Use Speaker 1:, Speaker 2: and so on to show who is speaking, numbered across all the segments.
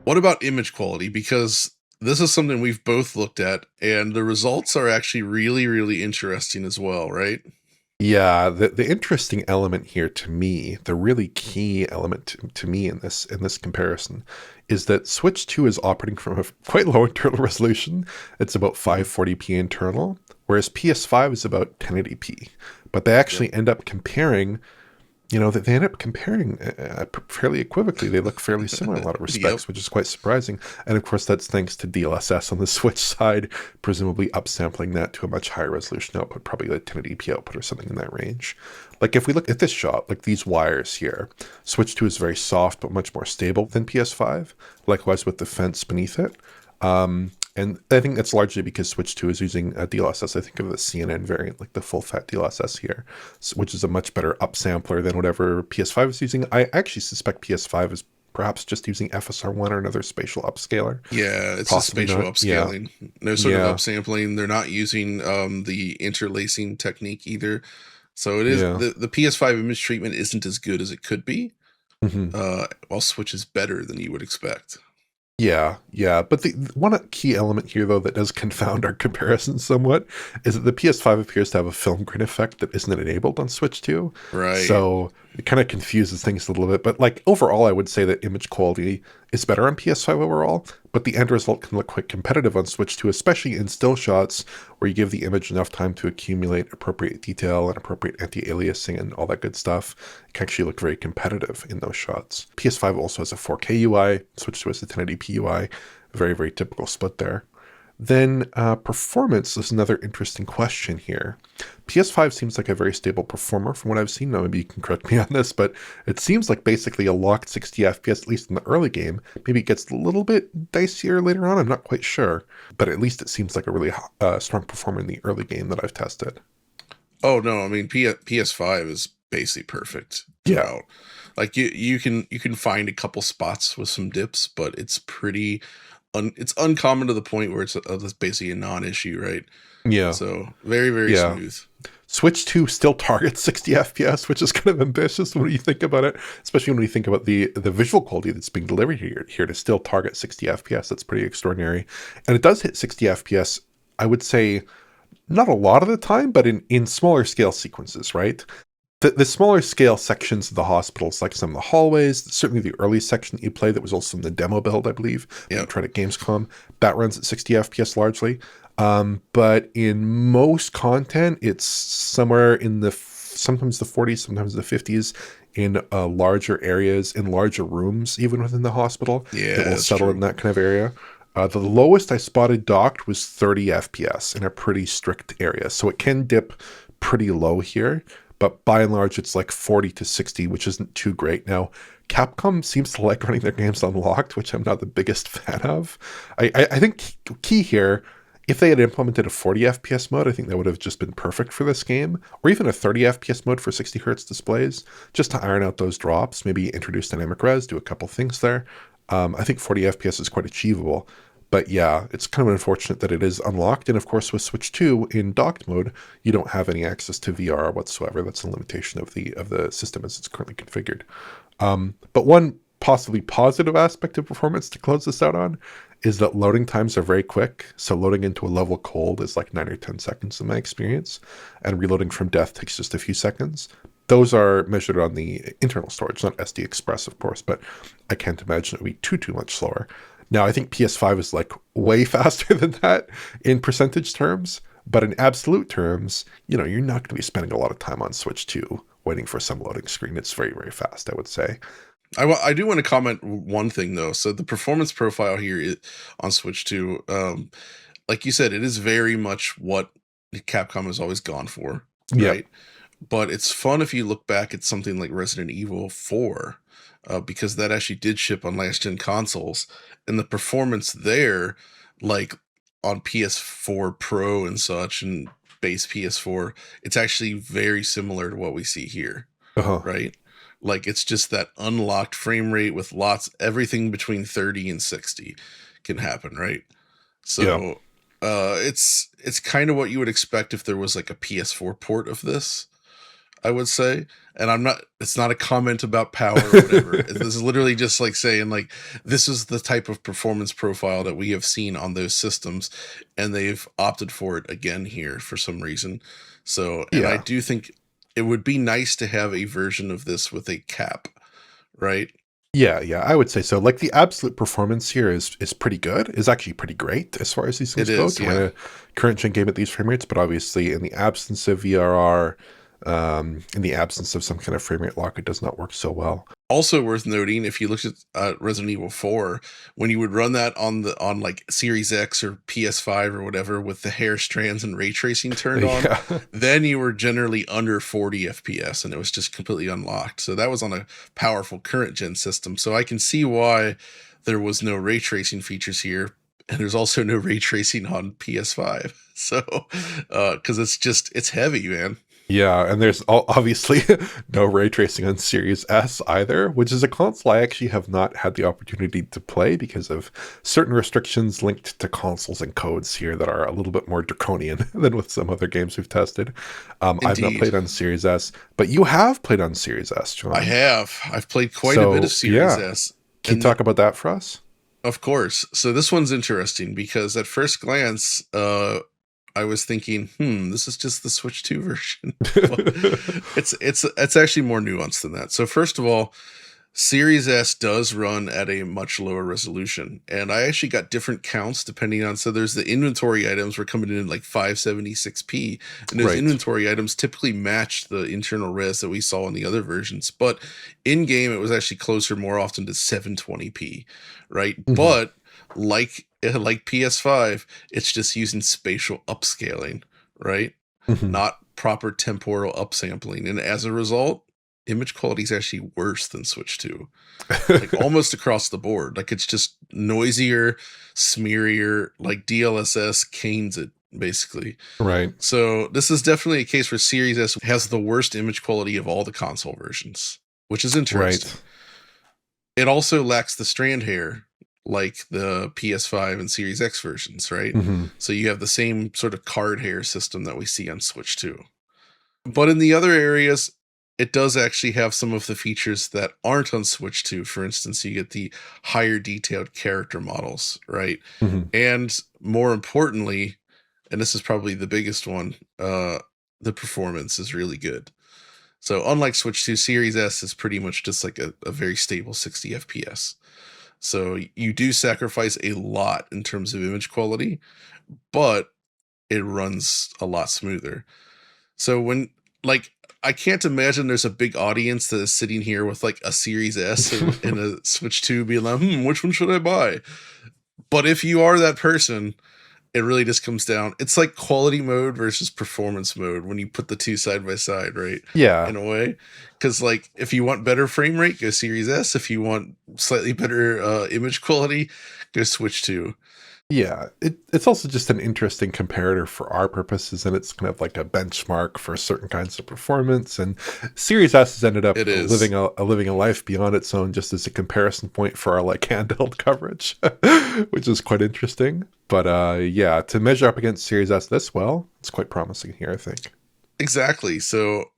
Speaker 1: What about image quality? Because this is something we've both looked at, and the results are actually really, really interesting as well, right?
Speaker 2: Yeah, the interesting element here to me, the really key element to me in this comparison, is that Switch 2 is operating from a quite low internal resolution. It's about
Speaker 1: Mhm.
Speaker 2: 540p internal, whereas PS5 is about 1080p. But they
Speaker 1: Yep.
Speaker 2: actually end up comparing that they end up comparing fairly equivocally. They look fairly similar in a lot of
Speaker 1: Yep.
Speaker 2: respects, which is quite surprising. And of course, that's thanks to DLSS on the Switch side, presumably upsampling that to a much higher resolution output, probably like 1080p output or something in that range. Like if we look at this shot, like these wires here, Switch 2 is very soft but much more stable than PS5. Likewise with the fence beneath it. And I think that's largely because Switch 2 is using a DLSS. I think of the CNN variant, like the full fat DLSS here, which is a much better upsampler than whatever PS5 is using. I actually suspect PS5 is perhaps just using FSR1 or another spatial upscaler.
Speaker 1: Yeah, it's just
Speaker 2: Possibly
Speaker 1: spatial
Speaker 2: not. Yeah.
Speaker 1: upscaling. No sort of
Speaker 2: Yeah.
Speaker 1: upsampling. They're not using the interlacing technique either. So it is
Speaker 2: Yeah.
Speaker 1: the PS5 image treatment isn't as good as it could be.
Speaker 2: hmm
Speaker 1: While Switch is better than you would expect.
Speaker 2: Yeah, yeah. But the one key element here, though, that does confound our comparison somewhat is that the PS5 appears to have a film grain effect that isn't enabled on Switch 2.
Speaker 1: Right.
Speaker 2: So it kind of confuses things a little bit. But like overall, I would say that image quality is better on PS5 overall, but the end result can look quite competitive on Switch 2, especially in still shots where you give the image enough time to accumulate appropriate detail and appropriate anti-aliasing and all that good stuff. It can actually look very competitive in those shots. PS5 also has a 4K UI, Switch 2 has a 1080p UI. Very, very typical split there. Then performance is another interesting question here. PS5 seems like a very stable performer from what I've seen. Now, maybe you can correct me on this, but it seems like basically a locked 60 FPS, at least in the early game. Maybe it gets a little bit dicier later on. I'm not quite sure. But at least it seems like a really strong performer in the early game that I've tested.
Speaker 1: Oh no, I mean PS5 is basically perfect
Speaker 2: Yeah.
Speaker 1: throughout. Like you can find a couple spots with some dips, but it's pretty it's uncommon to the point where it's basically a non-issue, right?
Speaker 2: Yeah.
Speaker 1: So very, very
Speaker 2: Yeah.
Speaker 1: smooth.
Speaker 2: Switch 2 still targets 60 FPS, which is kind of ambitious when you think about it, especially when you think about the visual quality that's being delivered here to still target 60 FPS. That's pretty extraordinary. And it does hit 60 FPS, I would say, not a lot of the time, but in smaller scale sequences, right? The smaller scale sections of the hospitals, like some of the hallways, certainly the early section that you play that was also in the demo build, I believe, that you
Speaker 1: Yep.
Speaker 2: tried at Gamescom, that runs at 60 FPS largely. But in most content, it's somewhere in sometimes the 40s, sometimes the 50s, in larger areas, in larger rooms, even within the hospital, it
Speaker 1: Yeah,
Speaker 2: will
Speaker 1: that's
Speaker 2: settle in
Speaker 1: true.
Speaker 2: that kind of area. The lowest I spotted docked was 30 FPS in a pretty strict area. So it can dip pretty low here, but by and large, it's like 40 to 60, which isn't too great. Now, Capcom seems to like running their games unlocked, which I'm not the biggest fan of. I think key here, if they had implemented a 40 FPS mode, I think that would have just been perfect for this game, or even a 30 FPS mode for 60 hertz displays, just to iron out those drops, maybe introduce dynamic res, do a couple things there. I think 40 FPS is quite achievable. But yeah, it's kind of unfortunate that it is unlocked. And of course, with Switch 2 in docked mode, you don't have any access to VR whatsoever. That's a limitation of the system as it's currently configured. But one possibly positive aspect of performance to close this out on is that loading times are very quick. So loading into a level cold is like 9 or 10 seconds in my experience, and reloading from death takes just a few seconds. Those are measured on the internal storage, not SD Express, of course, but I can't imagine it would be too much slower. Now, I think PS5 is like way faster than that in percentage terms, but in absolute terms, you're not going to be spending a lot of time on Switch 2 waiting for some loading screen. It's very, very fast, I would say.
Speaker 1: I do want to comment one thing though. So the performance profile here on Switch 2, like you said, it is very much what Capcom has always gone for,
Speaker 2: Yeah.
Speaker 1: right? But it's fun if you look back at something like Resident Evil 4, because that actually did ship on last gen consoles, and the performance there, like on PS4 Pro and such, and base PS4, it's actually very similar to what we see here,
Speaker 2: Uh-huh.
Speaker 1: right? Like it's just that unlocked frame rate with everything between 30 and 60 can happen, right?
Speaker 2: Yeah.
Speaker 1: So it's kind of what you would expect if there was like a PS4 port of this. I would say. And it's not a comment about power or whatever. This is literally just like saying, like, this is the type of performance profile that we have seen on those systems, and they've opted for it again here for some reason. So, and I
Speaker 2: Yeah.
Speaker 1: do think it would be nice to have a version of this with a cap, right?
Speaker 2: Yeah, yeah, I would say so. Like the absolute performance here is pretty good. Is actually pretty great as far as these
Speaker 1: It
Speaker 2: things go
Speaker 1: is,
Speaker 2: to run
Speaker 1: yeah.
Speaker 2: a current gen game at these frame rates. But obviously, in the absence of VRR, in the absence of some kind of frame rate lock, it does not work so well.
Speaker 1: Also worth noting, if you looked at Resident Evil 4, when you would run that on like Series X or PS5 or whatever with the hair strands and ray tracing turned on,
Speaker 2: Yeah,
Speaker 1: then you were generally under 40 FPS and it was just completely unlocked. So that was on a powerful current gen system. So I can see why there was no ray tracing features here. And there's also no ray tracing on PS5. So, because it's heavy, man.
Speaker 2: yeah, and there's obviously no ray tracing on Series S either, which is a console I actually have not had the opportunity to play because of certain restrictions linked to consoles and codes here that are a little bit more draconian than with some other games we've tested. I've not
Speaker 1: Indeed.
Speaker 2: played on Series S, but you have played on Series S,
Speaker 1: I
Speaker 2: John.
Speaker 1: have. I've played quite a bit of
Speaker 2: So
Speaker 1: Series
Speaker 2: yeah,
Speaker 1: S.
Speaker 2: can you
Speaker 1: And
Speaker 2: talk about that for us?
Speaker 1: of course. So this one's interesting because at first glance, I was thinking, this is just the Switch 2 version. But it's actually more nuanced than that. So first of all, Series S does run at a much lower resolution, and I actually got different counts depending on. So there's the inventory items were coming in like 576p, and those
Speaker 2: Right.
Speaker 1: inventory items typically match the internal res that we saw in the other versions. But in game, it was actually closer more often to 720p, right?
Speaker 2: Hmm.
Speaker 1: But like PS5, it's just using spatial upscaling, right?
Speaker 2: Hmm.
Speaker 1: Not proper temporal upsampling, and as a result, image quality is actually worse than Switch 2, like almost across the board. Like it's just noisier, smearier, like DLSS canes it basically.
Speaker 2: Right.
Speaker 1: So this is definitely a case where Series S has the worst image quality of all the console versions, which is
Speaker 2: Right.
Speaker 1: interesting. It also lacks the strand hair like the PS5 and Series X versions, right?
Speaker 2: Hmm.
Speaker 1: So you have the same sort of card hair system that we see on Switch 2. But in the other areas, it does actually have some of the features that aren't on Switch 2. For instance, you get the higher detailed character models, right?
Speaker 2: Hmm.
Speaker 1: And more importantly, and this is probably the biggest one, the performance is really good. So unlike Switch 2, Series S is pretty much just like a very stable 60 FPS. So you do sacrifice a lot in terms of image quality, but it runs a lot smoother. So when like I can't imagine there's a big audience that is sitting here with like a Series S and a Switch 2 being like, which one should I buy? But if you are that person, it really just comes down. It's like quality mode versus performance mode when you put the two side by side, right?
Speaker 2: Yeah.
Speaker 1: In a way. Because like if you want better frame rate, go Series S. If you want slightly better image quality, go Switch 2.
Speaker 2: Yeah, it's also just an interesting comparator for our purposes, and it's kind of like a benchmark for certain kinds of performance. And Series S has ended up
Speaker 1: It is.
Speaker 2: living a life beyond its own, just as a comparison point for our like handheld coverage, which is quite interesting. But yeah, to measure up against Series S this well, it's quite promising here, I think.
Speaker 1: Exactly. So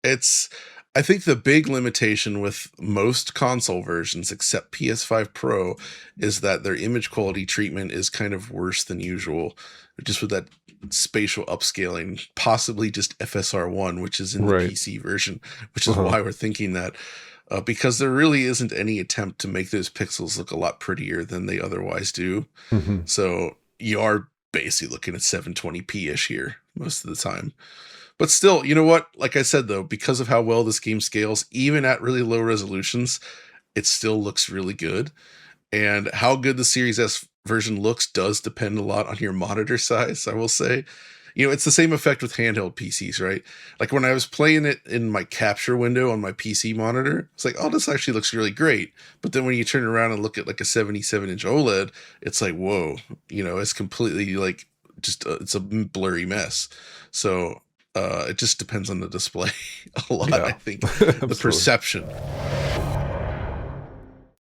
Speaker 1: it's I think the big limitation with most console versions except PS5 Pro is that their image quality treatment is kind of worse than usual, just with that spatial upscaling, possibly just FSR1, which is in the
Speaker 2: Right.
Speaker 1: PC version, which is
Speaker 2: Uh-huh.
Speaker 1: why we're thinking that. Because there really isn't any attempt to make those pixels look a lot prettier than they otherwise do.
Speaker 2: Hmm.
Speaker 1: So you are basically looking at 720p ish here most of the time. But still, you know what? Like I said, though, because of how well this game scales, even at really low resolutions, it still looks really good. And how good the Series S version looks does depend a lot on your monitor size, I will say. You know, it's the same effect with handheld PCs, right? Like when I was playing it in my capture window on my PC monitor, it's like, oh, this actually looks really great. But then when you turn around and look at like a 77-inch OLED, it's like, whoa, it's completely like just it's a blurry mess. So it just depends on the display a lot, I
Speaker 2: Yeah,
Speaker 1: think. The
Speaker 2: absolutely.
Speaker 1: perception.